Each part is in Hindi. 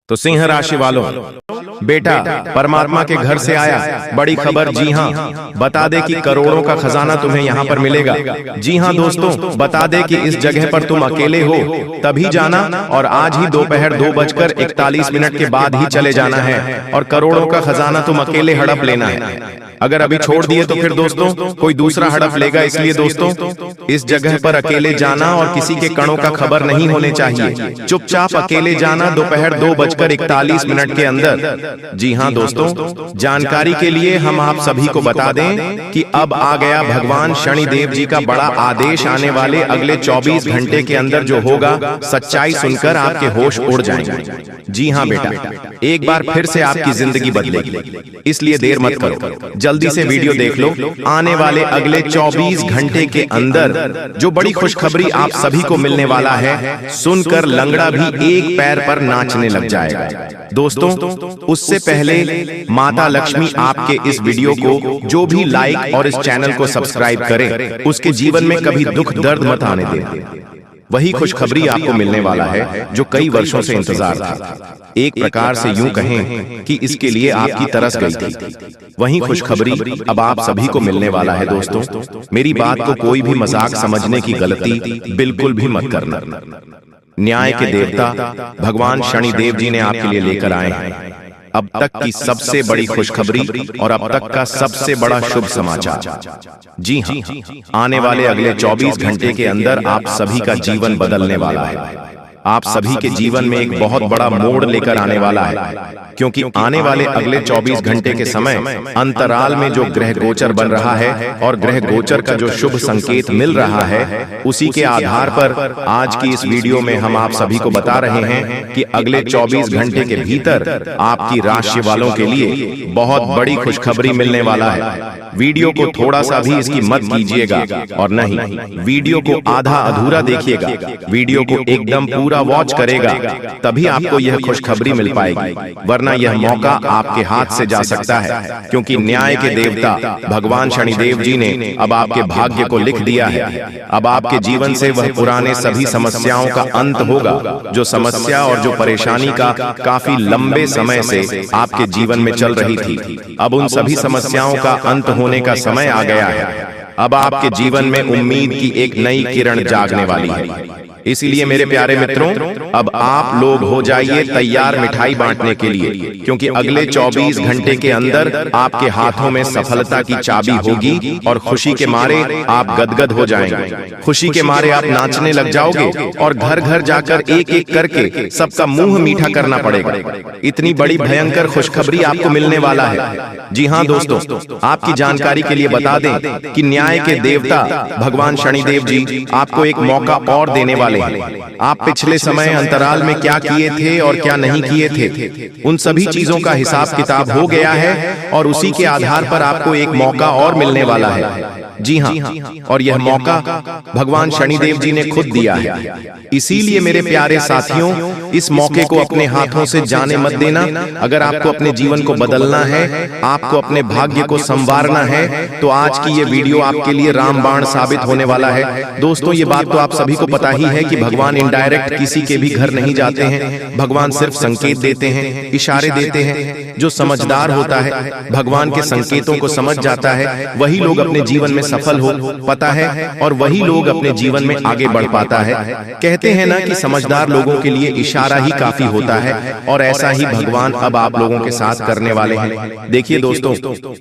तो सिंह राशि वालों, बेटा परमात्मा के घर से आया बड़ी खबर। जी हाँ, बता दे कि करोड़ों का खजाना तुम्हें यहाँ पर मिलेगा। जी हाँ दोस्तों, बता दे कि इस जगह पर तुम अकेले हो तभी जाना, और आज ही दोपहर 2:41 के बाद ही चले जाना है, और करोड़ों का खजाना तुम अकेले हड़प लेना है। अगर अभी छोड़ दिए तो फिर दोस्तों कोई दूसरा हड़प लेगा। इसलिए दोस्तों इस जगह पर अकेले जाना और किसी के कणों का खबर नहीं होने चाहिए। चुपचाप अकेले जाना दोपहर 2:41 के अंदर। जी हाँ दोस्तों, जानकारी के लिए हम आप सभी को बता दें कि अब आ गया भगवान शनिदेव जी का बड़ा आदेश। आने वाले अगले 24 घंटे के अंदर जो होगा, सच्चाई सुनकर आपके होश उड़ जाएंगे। जी हाँ बेटा, एक बार फिर से आपकी जिंदगी बदलेगी, इसलिए देर मत करो, जल्दी से वीडियो देख लो। आने वाले अगले 24 घंटे के अंदर जो बड़ी खुशखबरी आप सभी को मिलने वाला है, सुनकर लंगड़ा भी एक पैर पर नाचने लग जाएगा। दोस्तों उससे पहले माता लक्ष्मी आपके इस वीडियो को जो भी लाइक और इस चैनल को सब्सक्राइब करे, उसके जीवन में कभी दुख दर्द मत आने दें। वही खुशखबरी आपको मिलने वाला है जो कई वर्षों से इंतजार था। एक प्रकार से यूं कहें कि इसके लिए आपकी तरस गई थी। वही खुशखबरी अब आप सभी को मिलने वाला है। दोस्तों मेरी बात को कोई भी मजाक समझने की गलती बिल्कुल भी मत करना। न्याय के देवता भगवान शनिदेव जी ने आपके लिए लेकर आए हैं अब तक की सबसे बड़ी खुशखबरी और अब तक का सबसे बड़ा शुभ समाचार। जी हाँ, आने वाले अगले 24 घंटे के अंदर आप सभी का जीवन बदलने वाला है। आप सभी के जीवन में एक बहुत बड़ा मोड़ लेकर आने वाला है, क्योंकि आने वाले अगले 24 घंटे के समय अंतराल में जो ग्रह गोचर बन रहा है और ग्रह गोचर का जो शुभ संकेत मिल रहा है, उसी के आधार पर आज की इस वीडियो में हम आप सभी को बता रहे हैं कि अगले 24 घंटे के भीतर आपकी राशि वालों के लिए बहुत बड़ी खुशखबरी मिलने वाला है। वीडियो को थोड़ा सा भी इसकी मत कीजिएगा, और नहीं वीडियो को आधा अधूरा देखिएगा। वीडियो को एकदम पूरा वॉच करेगा, तभी आपको यह खुशखबरी मिल पाएगी, वरना यह मौका आपके हाथ से जा सकता है। क्योंकि न्याय के देवता भगवान शनिदेव जी ने अब आपके भाग्य को लिख दिया है। अब आपके जीवन से वह पुराने सभी समस्याओं का अंत होगा, जो समस्या और जो परेशानी का काफी लंबे समय से आपके जीवन में चल रही थी। अब उन सभी समस्याओं का अंत होने का समय आ गया है। अब आपके जीवन में उम्मीद की एक नई किरण जागने वाली है। इसीलिए मेरे प्यारे मित्रों, अब आप लोग हो जाइए तैयार मिठाई बांटने के लिए, क्योंकि अगले 24 घंटे के अंदर आपके हाथों में सफलता की चाबी होगी और खुशी के मारे आप गदगद हो जाएंगे। खुशी के मारे आप नाचने लग जाओगे और घर घर जाकर एक एक करके सबका मुंह मीठा करना पड़ेगा। इतनी बड़ी भयंकर खुशखबरी आपको मिलने वाला है। जी हाँ दोस्तों, आपकी जानकारी के लिए बता दें कि न्याय के देवता भगवान शनिदेव जी आपको एक मौका और देने वाले। आप पिछले समय अंतराल में क्या किए थे और क्या नहीं किए थे, उन सभी चीजों का हिसाब किताब हो गया है, और उसी के आधार पर आपको एक मौका और मिलने वाला है। जी हाँ, और यह मौका भगवान शनिदेव जी ने खुद दिया है। इसीलिए मेरे प्यारे साथियों, इस मौके को अपने हाथों से जाने मत देना। अगर आपको अपने जीवन को बदलना है, आपको अपने भाग्य को संवारना है, तो आज की ये वीडियो आपके लिए रामबाण साबित होने वाला है। दोस्तों ये बात तो आप सभी को पता ही है कि भगवान इनडायरेक्ट किसी के भी घर नहीं जाते हैं। भगवान सिर्फ संकेत देते हैं, इशारे देते हैं। जो समझदार होता है, भगवान के संकेतों को समझ जाता है, वही लोग अपने जीवन में सफल हो पाता है, और वही लोग अपने जीवन में आगे बढ़ पाता है। कहते हैं ना कि समझदार लोगों के लिए इशारा ही काफी होता है, और ऐसा ही भगवान अब आप लोगों के साथ करने वाले हैं। देखिए दोस्तों,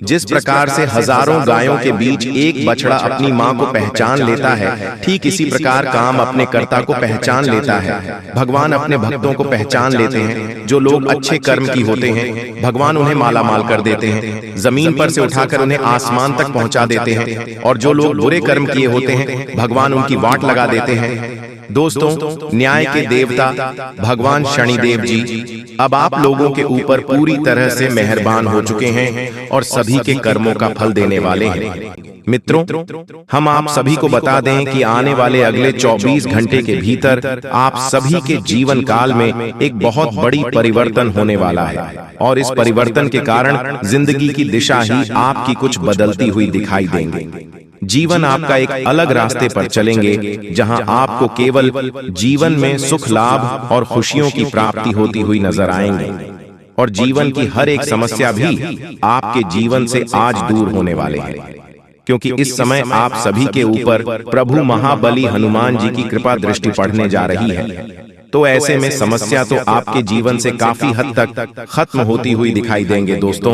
जिस प्रकार से हजारों गायों के बीच एक बछड़ा अपनी माँ को पहचान लेता है, ठीक इसी प्रकार काम अपने कर्ता को पहचान लेता है। भगवान अपने भक्तों को पहचान लेते हैं। जो लोग अच्छे कर्म की होते हैं, भगवान उन्हें माला माल कर देते हैं, जमीन पर से उठाकर उन्हें आसमान तक पहुंचा देते हैं, और जो लोग बुरे कर्म किए होते हैं, भगवान उनकी वाट लगा देते हैं। दोस्तों न्याय के देवता भगवान शनिदेव जी अब आप लोगों के ऊपर पूरी तरह से मेहरबान हो चुके हैं और सभी के कर्मों का फल देने वाले हैं। मित्रों, हम आप सभी को बता दें कि आने वाले अगले 24 घंटे के भीतर आप सभी के जीवन काल में एक बहुत बड़ी परिवर्तन होने वाला है, और इस परिवर्तन के कारण जिंदगी की दिशा ही आपकी कुछ बदलती हुई दिखाई देंगे। जीवन आपका एक अलग रास्ते पर चलेंगे, जहां आपको केवल जीवन में सुख लाभ और खुशियों की प्राप्ति होती हुई नजर आएंगे, और जीवन की हर एक समस्या भी आपके जीवन से आज दूर होने वाले हैं, क्योंकि इस समय आप सभी के ऊपर प्रभु महाबली हनुमान जी की कृपा दृष्टि पड़ने जा रही है। तो ऐसे में समस्या तो आपके जीवन से काफी हद तक खत्म होती हुई दिखाई देंगे। दोस्तों,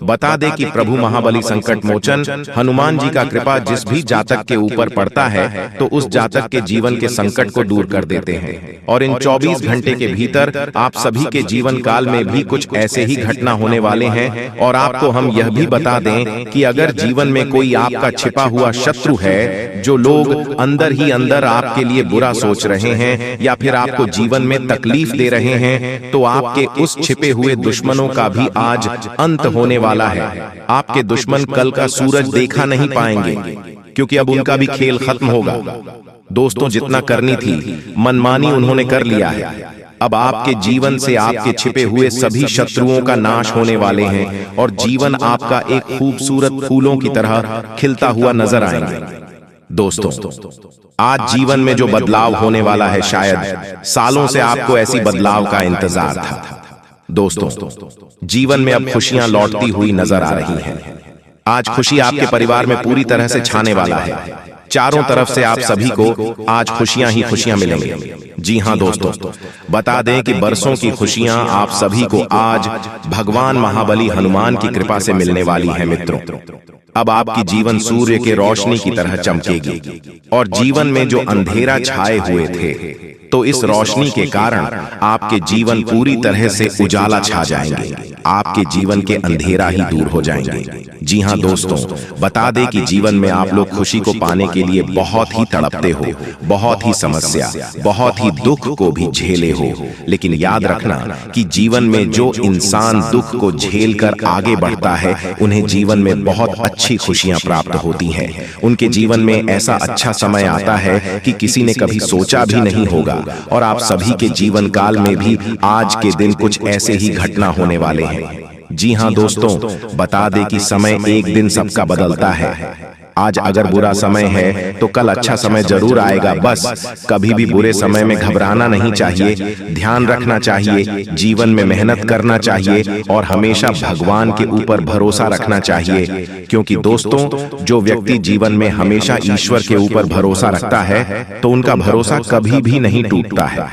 बता दें कि प्रभु महाबली संकट मोचन हनुमान जी का कृपा जिस भी जातक के ऊपर पड़ता है, तो उस जातक के जीवन के संकट को दूर कर देते हैं। और इन 24 घंटे के भीतर आप सभी के जीवन काल में भी कुछ ऐसे ही घटना होने वाले हैं। और आपको हम यह भी बता दें कि अगर जीवन में कोई आपका छिपा हुआ शत्रु है, जो लोग अंदर ही अंदर आपके लिए बुरा सोच रहे हैं या फिर आपको जीवन में तकलीफ दे रहे हैं, तो आपके उस छिपे हुए दुश्मनों का भी आज अंत होने वाला है। आपके दुश्मन कल का सूरज देखा नहीं पाएंगे, क्योंकि अब उनका भी खेल खत्म होगा। दोस्तों, जितना करनी थी मनमानी उन्होंने कर लिया है। अब आपके जीवन से आपके छिपे हुए सभी शत्रुओं का नाश होने वाले हैं, और जीवन आपका एक खूबसूरत फूलों की तरह खिलता हुआ नजर आएंगे। दोस्तों, आज जीवन में जो बदलाव होने वाला है, शायद सालों से आपको ऐसी बदलाव का इंतजार था। दोस्तों, जीवन में अब खुशियां लौटती हुई नजर आ रही हैं। आज खुशी आपके परिवार में पूरी तरह से छाने वाला है। चारों तरफ से आप सभी को आज खुशियां ही खुशियां मिलेंगी। जी हां दोस्तों, बता दें कि बरसों की खुशियां आप सभी को आज भगवान महाबली हनुमान की कृपा से मिलने वाली है। मित्रों, अब आपकी जीवन सूर्य के रोशनी की तरह चमकेगी, और जीवन में जो अंधेरा छाए हुए थे, तो इस रोशनी के कारण आपके जीवन पूरी तरह से उजाला छा जाएंगे। आपके जीवन के अंधेरा ही दूर हो जाएंगे। जी हां दोस्तों, बता दें कि जीवन में आप लोग खुशी को पाने के लिए बहुत ही तड़पते हो, बहुत ही समस्या, बहुत ही दुख को भी झेले हो। लेकिन याद रखना कि जीवन में जो इंसान दुख को झेल कर आगे बढ़ता है, उन्हें जीवन में बहुत अच्छी खुशियां प्राप्त होती हैं। उनके जीवन में ऐसा अच्छा समय आता है कि किसी ने कभी सोचा भी नहीं होगा, और आप सभी के जीवन काल में भी आज के दिन कुछ ऐसे ही घटना होने वाले हैं। जी हां दोस्तों, बता दें कि समय एक दिन सबका बदलता है। आज अगर बुरा समय है तो कल अच्छा समय जरूर आएगा। बस कभी भी बुरे समय में घबराना नहीं चाहिए। ध्यान रखना चाहिए, जीवन में मेहनत करना चाहिए, और हमेशा भगवान के ऊपर भरोसा रखना चाहिए। क्योंकि दोस्तों, जो व्यक्ति जीवन में हमेशा ईश्वर के ऊपर भरोसा रखता है, तो उनका भरोसा कभी भी नहीं टूटता है।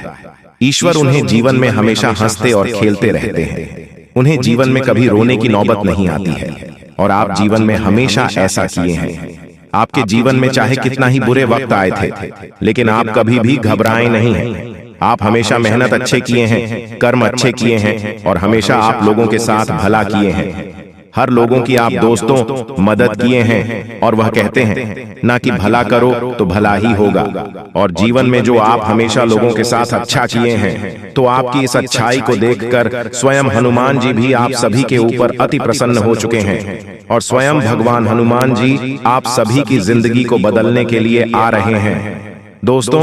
ईश्वर उन्हें जीवन में हमेशा हंसते और खेलते रहते हैं। उन्हें जीवन में कभी रोने की नौबत नहीं आती है, और आप जीवन में हमेशा ऐसा किए हैं। आपके जीवन में चाहे कितना ही बुरे वक्त आए थे, लेकिन आप कभी भी घबराए नहीं हैं। आप हमेशा मेहनत अच्छे किए हैं, कर्म अच्छे किए हैं, और हमेशा आप लोगों के साथ भला किए हैं। हर लोगों की आप दोस्तों मदद किए हैं, और वह कहते हैं ना कि भला करो तो भला ही होगा। और जीवन में जो आप हमेशा लोगों के साथ अच्छा किए हैं, तो आपकी इस अच्छाई को देखकर स्वयं हनुमान जी भी आप सभी के ऊपर अति प्रसन्न हो चुके हैं। और स्वयं भगवान हनुमान जी आप सभी की जिंदगी को बदलने के लिए आ रहे हैं। दोस्तों,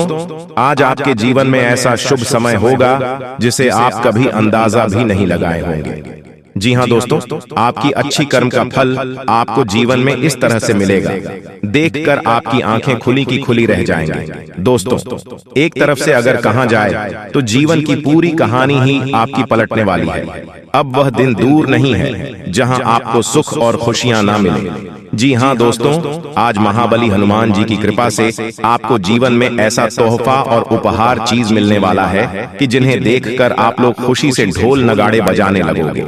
आज आपके जीवन में ऐसा शुभ समय होगा जिसे आप कभी अंदाजा भी नहीं लगाए होंगे। जी हां दोस्तों, आपकी अच्छी कर्म का फल आपको जीवन में इस तरह से मिलेगा, देखकर आपकी आंखें खुली की खुली रह जाएंगी। दोस्तों, एक तरफ से अगर कहा जाए तो जीवन की पूरी कहानी ही आपकी पलटने वाली है। अब वह दिन दूर नहीं है जहां आपको सुख और खुशियां ना मिले। जी हां दोस्तों, आज महाबली हनुमान जी की कृपा से आपको जीवन में ऐसा तोहफा और उपहार चीज मिलने वाला है कि जिन्हें देखकर आप लोग खुशी से ढोल नगाड़े बजाने लगोगे।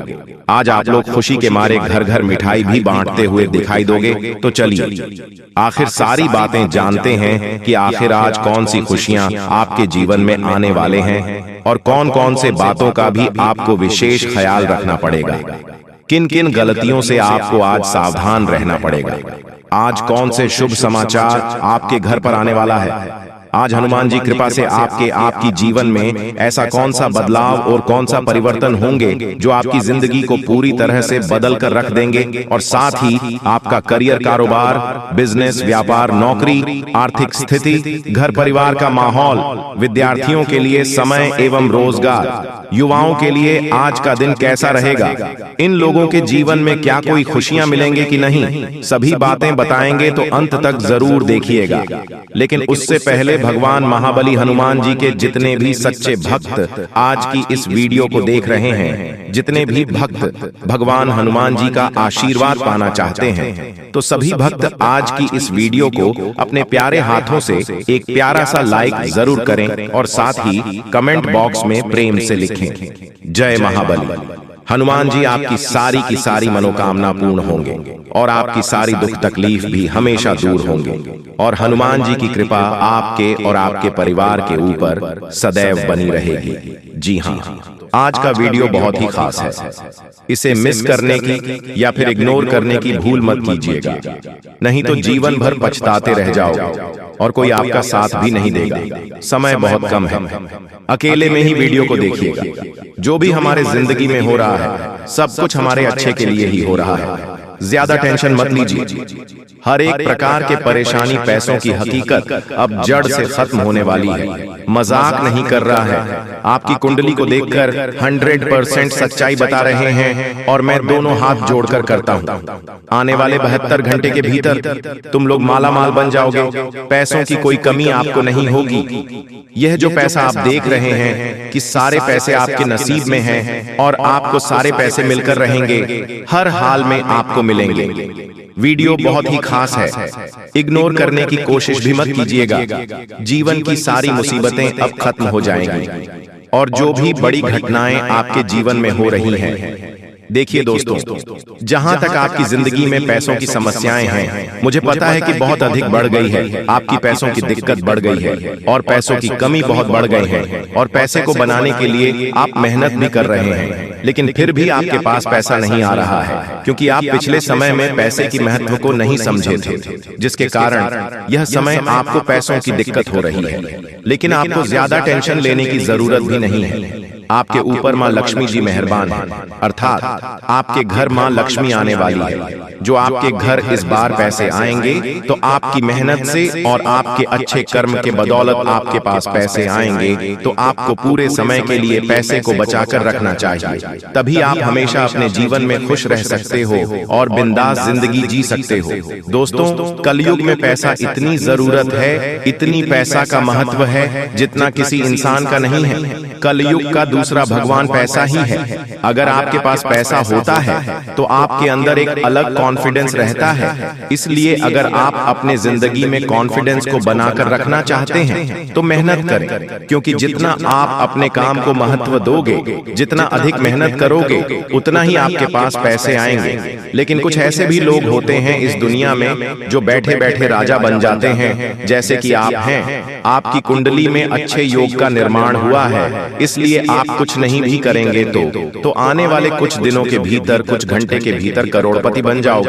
आज आप लोग खुशी के मारे घर घर मिठाई भी बांटते हुए दिखाई दोगे। तो चलिए आखिर सारी बातें जानते हैं कि आखिर आज कौन सी खुशियां आपके जीवन में आने वाले हैं, और कौन कौन से बातों का भी आपको विशेष ख्याल रखना पड़ेगा। किन किन गलतियों से आपको आज सावधान रहना पड़ेगा। आज कौन से शुभ समाचार आपके घर पर आने वाला है। आज हनुमान जी कृपा से आपकी जीवन में ऐसा कौन सा बदलाव और कौन सा परिवर्तन होंगे जो आपकी जिंदगी को पूरी तरह से बदल कर रख देंगे और साथ ही आपका करियर, कारोबार, बिजनेस, व्यापार, नौकरी, आर्थिक स्थिति, घर परिवार का माहौल, विद्यार्थियों के लिए समय एवं रोजगार, युवाओं के लिए आज का दिन कैसा रहेगा, इन लोगों के जीवन में क्या कोई खुशियां मिलेंगे कि नहीं, सभी बातें बताएंगे तो अंत तक जरूर देखिएगा। लेकिन उससे पहले भगवान महाबली हनुमान जी के जितने भी सच्चे भक्त आज की इस वीडियो को देख रहे हैं, जितने भी भक्त भगवान हनुमान जी का आशीर्वाद पाना चाहते हैं, तो सभी भक्त आज की इस वीडियो को अपने प्यारे हाथों से एक प्यारा सा लाइक जरूर करें और साथ ही कमेंट बॉक्स में प्रेम से लिखें, जय महाबली। हनुमान जी आपकी सारी की सारी मनोकामना पूर्ण होंगे और आपकी सारी दुख तकलीफ भी हमेशा दूर होंगे और हनुमान जी की कृपा आपके और आपके परिवार के ऊपर सदैव बनी रहेगी। जी हाँ, आज का वीडियो बहुत ही खास है, इसे मिस करने की या फिर इग्नोर करने की भूल मत कीजिएगा, नहीं तो जीवन भर पछताते रह जाओगे और कोई आपका साथ भी नहीं देगा। समय बहुत कम है, अकेले में ही वीडियो को देखिएगा। जो भी हमारे जिंदगी में हो रहा है सब कुछ हमारे अच्छे के लिए ही हो रहा है, ज्यादा टेंशन मत लीजिए। हर एक प्रकार के परेशानी, पैसों की हकीकत अब जड़ से खत्म होने वाली है। मजाक नहीं कर रहा है, आपकी कुंडली को देखकर 100% सच्चाई बता रहे हैं और मैं दोनों हाथ जोड़कर करता हूं। आने वाले 72 घंटे के भीतर तुम लोग माला माल बन जाओगे, पैसों की कोई कमी आपको नहीं होगी। यह जो पैसा आप देख रहे हैं कि सारे पैसे आपके नसीब में हैं और आपको सारे पैसे मिलकर रहेंगे, हर हाल में आपको मिलेंगे। वीडियो बहुत ही खास है, इग्नोर करने की कोशिश भी मत कीजिएगा। जीवन की सारी मुसीबतें अब खत्म हो जाएंगी और जो भी बड़ी घटनाएं आपके जीवन में हो रही हैं, देखिए दोस्तों, जहां तक आपकी जिंदगी में पैसों की समस्याएं हैं, मुझे पता है कि बहुत अधिक बढ़ गई है, आपकी पैसों की दिक्कत बढ़ गई है और पैसों की कमी बहुत बढ़ गई है और पैसे को बनाने के लिए आप मेहनत भी कर रहे हैं, लेकिन फिर भी आपके पास पैसा नहीं आ रहा है क्योंकि आप पिछले समय में पैसे की महत्व को नहीं समझे थे, जिसके कारण यह समय आपको पैसों की दिक्कत हो रही है। लेकिन आपको ज्यादा टेंशन लेने की जरूरत भी नहीं है। आपके ऊपर माँ लक्ष्मी जी मेहरबान है, अर्थात आपके घर माँ लक्ष्मी आने वाली है। जो आपके घर इस बार पैसे आएंगे तो आपकी मेहनत से और आपके अच्छे कर्म के बदौलत आपके पास पैसे आएंगे, तो आपको पूरे समय के लिए पैसे को बचाकर रखना चाहिए। तभी आप हमेशा अपने जीवन में खुश रह सकते हो और बिंदास जिंदगी जी सकते हो। दोस्तों, कलयुग में पैसा इतनी जरूरत है, इतनी पैसा का महत्व है जितना किसी इंसान का नहीं है। कलयुग का दूसरा भगवान पैसा ही है। अगर आपके पास पैसा होता है तो आपके अंदर एक अलग कॉन्फिडेंस रहता है। इसलिए अगर आप अपने जिंदगी में कॉन्फिडेंस को बनाकर रखना चाहते हैं तो मेहनत करें, क्योंकि जितना आप अपने काम को महत्व दोगे, जितना अधिक मेहनत करोगे, उतना ही आपके पास पैसे आएंगे। लेकिन कुछ ऐसे भी लोग होते हैं इस दुनिया में जो बैठे बैठे राजा बन जाते हैं, जैसे कि आप हैं। आपकी कुंडली में अच्छे योग का निर्माण हुआ है, इसलिए आप कुछ नहीं भी करेंगे तो आने वाले कुछ दिनों के भीतर, कुछ घंटे के भीतर करोड़पति बन जाओगे।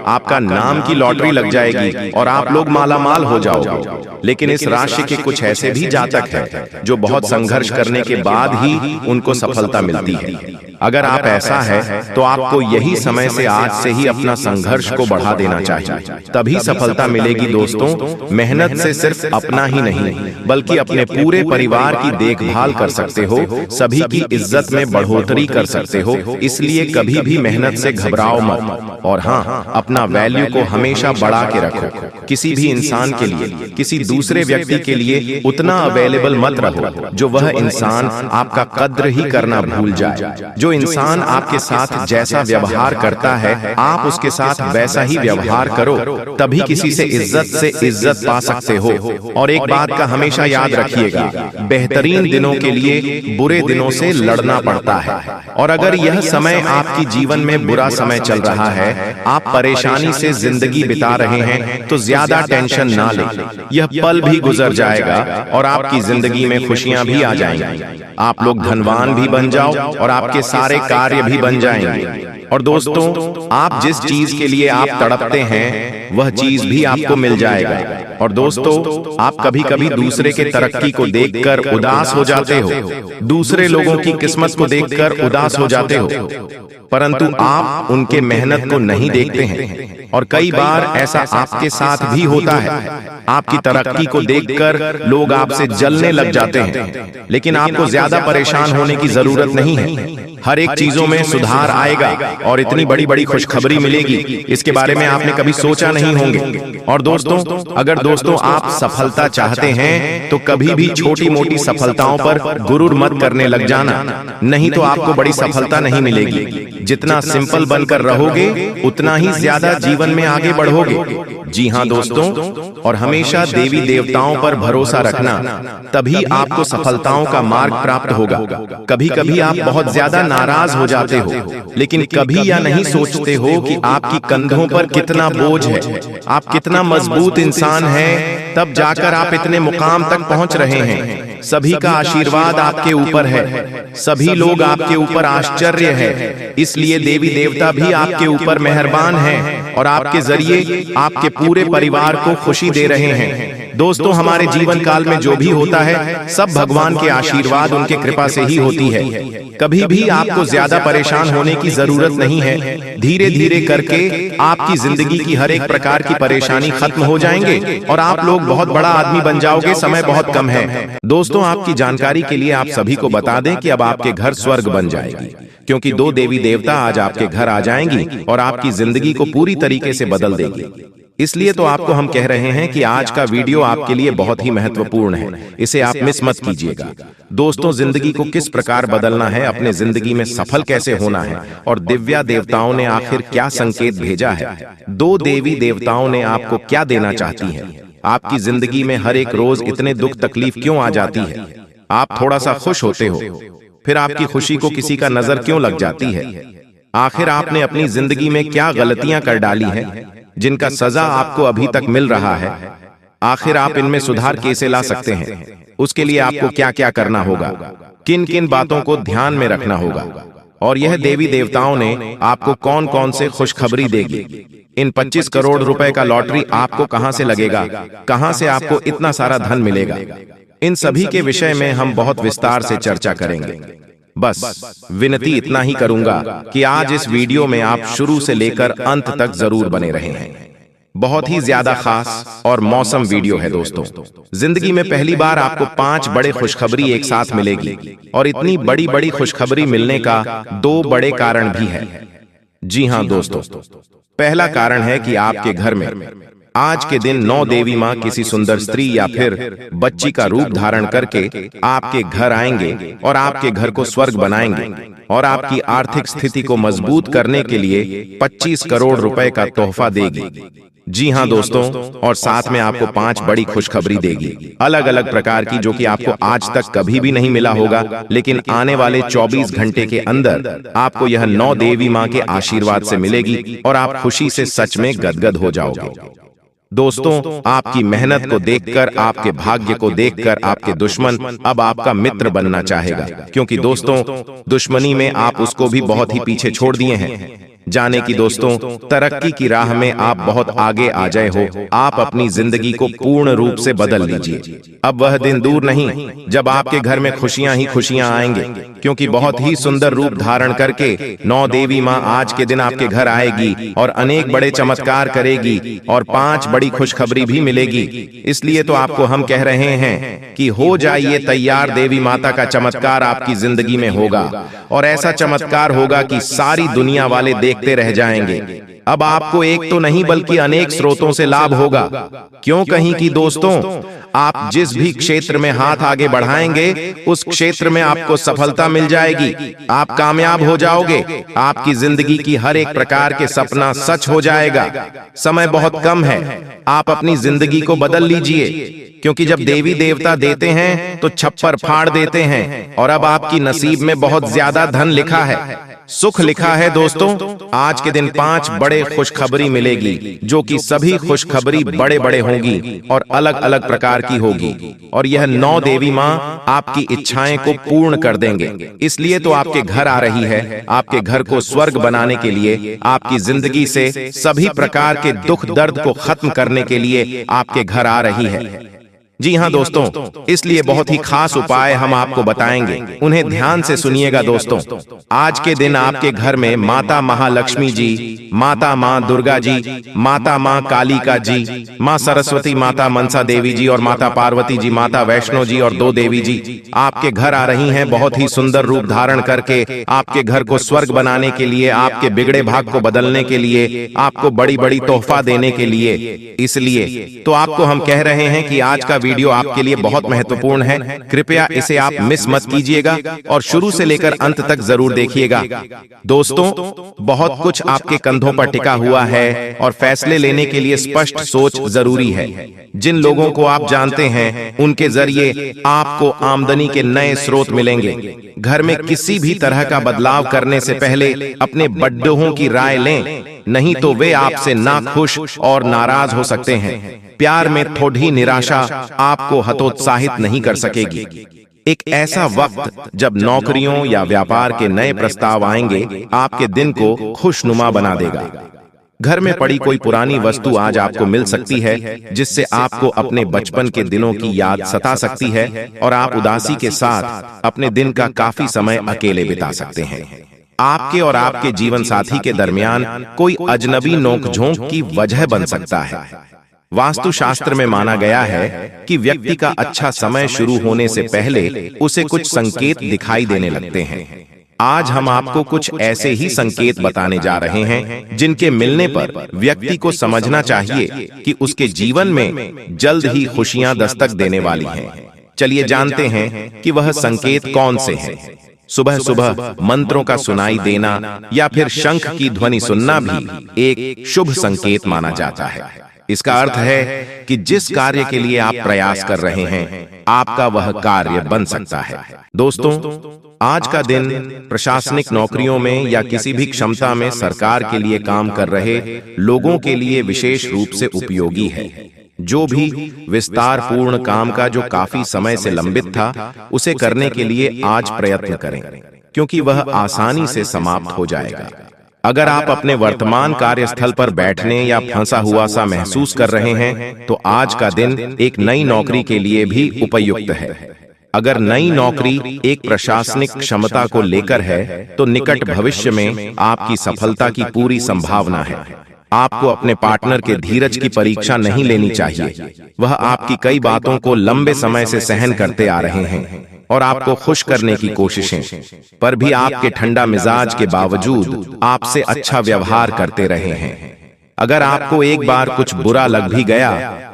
आपका नाम की लॉटरी लग जाएगी और आप लोग माला माल हो जाओगे। लेकिन इस राशि के कुछ ऐसे भी जातक हैं जो बहुत संघर्ष करने के बाद ही उनको सफलता मिलती है। अगर आप ऐसा है तो आपको यही समय से आज से ही अपना संघर्ष को बढ़ा देना चाहिए, तभी सफलता मिलेगी। दोस्तों, मेहनत से सिर्फ अपना ही नहीं बल्कि अपने पूरे परिवार की देखभाल कर सकते हो, सभी की इज्जत में बढ़ोतरी कर सकते हो। इसलिए कभी भी मेहनत से घबराओ मत और हाँ, अपना वैल्यू को हमेशा बढ़ा के रखो। किसी भी इंसान के लिए, किसी दूसरे व्यक्ति के लिए उतना अवेलेबल मत रहो जो वह इंसान आपका कद्र ही करना भूल जाए। जो इंसान आपके साथ जैसा व्यवहार करता है, आप उसके साथ वैसा ही व्यवहार करो, तभी किसी से इज्जत पा सकते हो। और एक बात का हमेशा याद रखिएगा, बेहतरीन दिनों के लिए बुरे दिनों से लड़ना पड़ता है। और अगर यह समय आपकी जीवन में बुरा समय चल रहा है, आप परेशानी से जिंदगी बिता रहे हैं, तो ज्यादा टेंशन ना लें। यह पल भी गुजर जाएगा और आपकी जिंदगी में खुशियां भी आ जाएंगी। आप लोग धनवान भी बन जाओ और आपके सारे कार्य भी बन जाएंगे। और दोस्तों, आप जिस चीज के लिए आप तड़पते हैं वह चीज भी आपको मिल जाएगा। और दोस्तों, आप कभी कभी दूसरे के तरक्की को देखकर उदास हो जाते हो, दूसरे लोगों की किस्मत को देखकर उदास हो जाते हो, परंतु आप उनके मेहनत को नहीं देखते हैं। और कई बार ऐसा आपके साथ भी होता है। आपकी तरक्की को देखकर लोग आपसे जलने लग जाते हैं, लेकिन आपको ज्यादा परेशान होने की जरूरत नहीं है। हर एक चीजों में सुधार आएगा और इतनी बड़ी बड़ी खुशखबरी मिलेगी, इसके बारे में आपने कभी सोचा नहीं होंगे। और दोस्तों, अगर दोस्तों आप सफलता चाहते हैं तो कभी भी छोटी मोटी सफलताओं पर गुरूर मत करने लग जाना, नहीं तो आपको बड़ी सफलता नहीं मिलेगी। जितना सिंपल बनकर रहोगे उतना ही ज्यादा जीवन में आगे बढ़ोगे। जी हाँ दोस्तों, और हमेशा देवी देवताओं पर भरोसा रखना, तभी आपको सफलताओं का मार्ग प्राप्त होगा। कभी कभी आप बहुत ज्यादा नाराज हो जाते हो, लेकिन कभी यह नहीं सोचते हो कि आपकी कंधों पर कितना बोझ है, आप कितना मजबूत इंसान हैं, तब जाकर आप इतने मुकाम तक पहुंच रहे हैं। सभी का आशीर्वाद आपके ऊपर है, सभी लोग आपके ऊपर आश्चर्य है, इसलिए देवी देवता भी आपके ऊपर मेहरबान हैं और आपके जरिए आपके पूरे परिवार को खुशी दे रहे हैं। दोस्तों, हमारे जीवन काल में जो भी होता है सब भगवान के आशीर्वाद, उनके कृपा से ही होती है। कभी भी आपको ज्यादा परेशान होने की जरूरत नहीं है। धीरे धीरे करके आपकी जिंदगी की हर एक प्रकार की परेशानी खत्म हो जाएंगे और आप लोग बहुत बड़ा आदमी बन जाओगे। समय बहुत कम है। दोस्तों, आपकी जानकारी के लिए आप सभी को बता दें कि अब आपके घर स्वर्ग बन जाएगी, क्योंकि 2 देवी देवता आज आपके घर आ जाएंगी और आपकी जिंदगी को पूरी तरीके से बदल देगी। इसलिए तो आपको हम कह रहे हैं कि आज का वीडियो आपके लिए बहुत ही महत्वपूर्ण है, इसे आप मिस मत कीजिएगा। दोस्तों, जिंदगी को किस प्रकार बदलना है, अपने जिंदगी में सफल कैसे होना है और दिव्या देवताओं ने आखिर क्या संकेत भेजा है, 2 देवी देवताओं ने आपको क्या देना चाहती हैं, आपकी जिंदगी में हर एक रोज इतने दुख तकलीफ क्यों आ जाती है, आप थोड़ा सा खुश होते हो, फिर आपकी खुशी को किसी का नजर क्यों लग जाती है, आखिर आपने अपनी जिंदगी में क्या गलतियां कर डाली हैं जिनका सजा आपको अभी तक मिल रहा है, आखिर आप इनमें सुधार कैसे ला सकते हैं, उसके लिए आपको क्या क्या करना होगा, किन किन बातों को ध्यान में रखना होगा, और यह देवी देवताओं ने आपको कौन कौन से खुशखबरी देगी। इन 25 करोड़ रुपए का लॉटरी आपको कहां से लगेगा, कहां से आपको इतना सारा धन मिलेगा, इन सभी के विषय में हम बहुत विस्तार से चर्चा करेंगे। बस विनती इतना ही करूंगा कि आज इस वीडियो में आप शुरू से लेकर अंत तक जरूर बने रहें। बहुत ही ज्यादा खास और मौसम वीडियो है दोस्तों। जिंदगी में पहली बार आपको 5 बड़े खुशखबरी एक साथ मिलेगी, और इतनी बड़ी बड़ी खुशखबरी मिलने का 2 बड़े कारण भी है। जी हाँ दोस्तों, पहला कारण है कि आपके घर में आज के दिन 9 देवी माँ किसी सुंदर स्त्री या फिर बच्ची का रूप धारण करके आपके घर आएंगे और आपके घर को स्वर्ग बनाएंगे और आपकी आर्थिक स्थिति को मजबूत करने के लिए 25 करोड़ रुपए का तोहफा देगी। जी हाँ दोस्तों, और साथ में आपको 5 बड़ी खुशखबरी देगी, अलग अलग प्रकार की, जो कि आपको आज तक कभी भी नहीं मिला होगा, लेकिन आने वाले 24 घंटे के अंदर आपको यह 9 देवी माँ के आशीर्वाद से मिलेगी और आप खुशी से सच में गदगद हो जाओगे। दोस्तों, आपकी मेहनत को देखकर, आपके भाग्य को देखकर आपके दुश्मन अब आपका मित्र बनना चाहेगा, क्योंकि दोस्तों, दुश्मनी में आप उसको भी बहुत ही पीछे छोड़ दिए हैं। जाने की दोस्तों, तरक्की की राह में आप बहुत आगे आ जाए हो। आप अपनी जिंदगी को पूर्ण रूप से बदल लीजिए। अब वह दिन दूर नहीं जब आपके घर में खुशियां ही खुशियां आएंगे, क्योंकि बहुत ही सुंदर रूप धारण करके 9 देवी माँ आज के दिन आपके घर आएगी और अनेक बड़े चमत्कार करेगी और 5 बड़ी खुशखबरी भी मिलेगी। इसलिए तो आपको हम कह रहे हैं कि हो जाइए तैयार, देवी माता का चमत्कार आपकी जिंदगी में होगा, और ऐसा चमत्कार होगा कि सारी दुनिया वाले देखते रह जाएंगे। अब आपको एक तो नहीं बल्कि अनेक स्रोतों से लाभ होगा। क्यों कहीं कि दोस्तों, आप जिस भी क्षेत्र में हाथ आगे बढ़ाएंगे उस क्षेत्र में आपको सफलता मिल जाएगी, आप कामयाब हो जाओगे, आपकी जिंदगी की हर एक प्रकार के सपना सच हो जाएगा। समय बहुत कम है, आप अपनी जिंदगी को बदल लीजिए। क्योंकि जब देवी देवता देते हैं तो छप्पर फाड़ देते हैं। और अब आपकी नसीब में बहुत ज्यादा धन लिखा है, सुख लिखा है। दोस्तों, आज के दिन 5 बड़े खुशखबरी मिलेगी, जो कि सभी खुशखबरी बड़े बड़े होंगी और अलग अलग प्रकार की होगी। और यह 9 देवी माँ आपकी इच्छाएं को पूर्ण कर देंगे। इसलिए तो आपके घर आ रही है, आपके घर को स्वर्ग बनाने के लिए, आपकी जिंदगी से सभी प्रकार के दुख दर्द को खत्म करने के लिए आपके घर आ रही है। जी हाँ दोस्तों, इसलिए बहुत ही खास उपाय हम आपको बताएंगे, उन्हें ध्यान से सुनिएगा। दोस्तों, आज के दिन आपके घर में माता महालक्ष्मी जी, माता माँ दुर्गा जी, माता माँ कालिका जी, माँ सरस्वती, माता मनसा देवी जी और माता पार्वती जी, माता वैष्णो जी और 2 देवी जी आपके घर आ रही हैं, बहुत ही सुंदर रूप धारण करके आपके घर को स्वर्ग बनाने के लिए, आपके बिगड़े भाग को बदलने के लिए, आपको बड़ी बड़ी तोहफा देने के लिए। इसलिए तो आपको हम कह रहे हैं कि आज का वीडियो आपके लिए बहुत महत्वपूर्ण है। कृपया इसे आप मिस मत कीजिएगा और शुरू से लेकर अंत तक जरूर देखिएगा। दोस्तों, बहुत कुछ आपके कंधों पर टिका हुआ है और फैसले लेने के लिए स्पष्ट सोच जरूरी है। जिन लोगों को आप जानते हैं, उनके जरिए आपको आमदनी के नए स्रोत मिलेंगे। घर में किसी भी तरह का बदलाव करने से पहले अपने बड़ों की राय लें, नहीं तो वे आपसे नाखुश और नाराज हो सकते हैं। प्यार में थोड़ी निराशा आपको हतोत्साहित नहीं कर सकेगी। एक ऐसा वक्त जब नौकरियों या व्यापार के नए प्रस्ताव आएंगे, आपके दिन को खुशनुमा बना देगा। घर में पड़ी कोई पुरानी वस्तु आज आपको मिल सकती है, जिससे आपको अपने बचपन के दिनों की याद सता सकती है और आप उदासी के साथ अपने दिन का काफी समय अकेले बिता सकते हैं। आपके और आपके जीवन साथी के दरमियान कोई अजनबी नोकझोंक की वजह बन सकता है। वास्तुशास्त्र में माना गया है कि व्यक्ति का अच्छा समय शुरू होने से पहले उसे कुछ संकेत दिखाई देने लगते हैं। आज हम आपको कुछ ऐसे ही संकेत बताने जा रहे हैं, जिनके मिलने पर व्यक्ति को समझना चाहिए कि उसके जीवन में जल्द ही खुशियां दस्तक देने वाली हैं। चलिए जानते हैं कि वह संकेत कौन से हैं। सुबह सुबह मंत्रों का सुनाई देना या फिर शंख की ध्वनि सुनना भी एक शुभ संकेत माना जाता है। इसका अर्थ है कि जिस कार्य के लिए आप प्रयास कर रहे हैं, आपका वह कार्य बन सकता है। दोस्तों, आज का दिन प्रशासनिक नौकरियों में या किसी भी क्षमता में सरकार के लिए काम कर रहे लोगों के लिए विशेष रूप से उपयोगी है। जो भी विस्तार पूर्ण काम का जो काफी समय से लंबित था, उसे करने के लिए आज प्रयत्न करें, क्योंकि वह आसानी से समाप्त हो जाएगा। अगर आप अपने वर्तमान कार्यस्थल पर बैठने या फंसा हुआ सा महसूस कर रहे हैं, तो आज का दिन एक नई नौकरी के लिए भी उपयुक्त है। अगर नई नौकरी एक प्रशासनिक क्षमता को लेकर है, तो निकट भविष्य में आपकी सफलता की पूरी संभावना है। आपको अपने पार्टनर के धीरज की परीक्षा नहीं लेनी चाहिए। वह आपकी कई बातों को लंबे समय से सहन करते आ रहे हैं और आपको खुश करने की कोशिशें, पर भी आपके ठंडा मिजाज के बावजूद आपसे अच्छा व्यवहार करते रहे हैं। अगर आपको एक बार कुछ बुरा लग भी गया,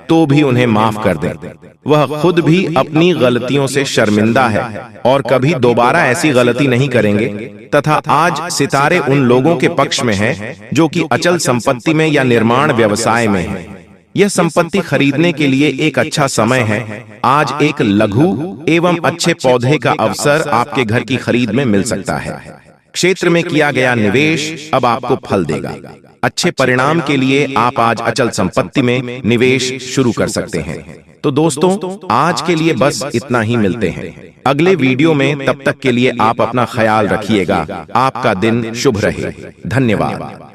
तो भी उन्हें माफ कर दें। वह खुद भी अपनी गलतियों से शर्मिंदा है और कभी दोबारा ऐसी गलती नहीं करेंगे। तथा आज सितारे उन लोगों के पक्ष में हैं, जो कि अचल संपत्ति में या निर्माण व्यवसाय में हैं। यह संपत्ति खरीदने के लिए एक अच्छा समय है। आज एक लघु एवं अच्छे पौधे का अवसर आपके घर की खरीद में मिल सकता है। क्षेत्र में किया गया निवेश अब आपको फल देगा। अच्छे परिणाम के लिए आप आज अचल संपत्ति में निवेश शुरू कर सकते हैं। तो दोस्तों, आज के लिए बस इतना ही। मिलते हैं अगले वीडियो में। तब तक के लिए आप अपना ख्याल रखिएगा। आपका दिन शुभ रहे। धन्यवाद।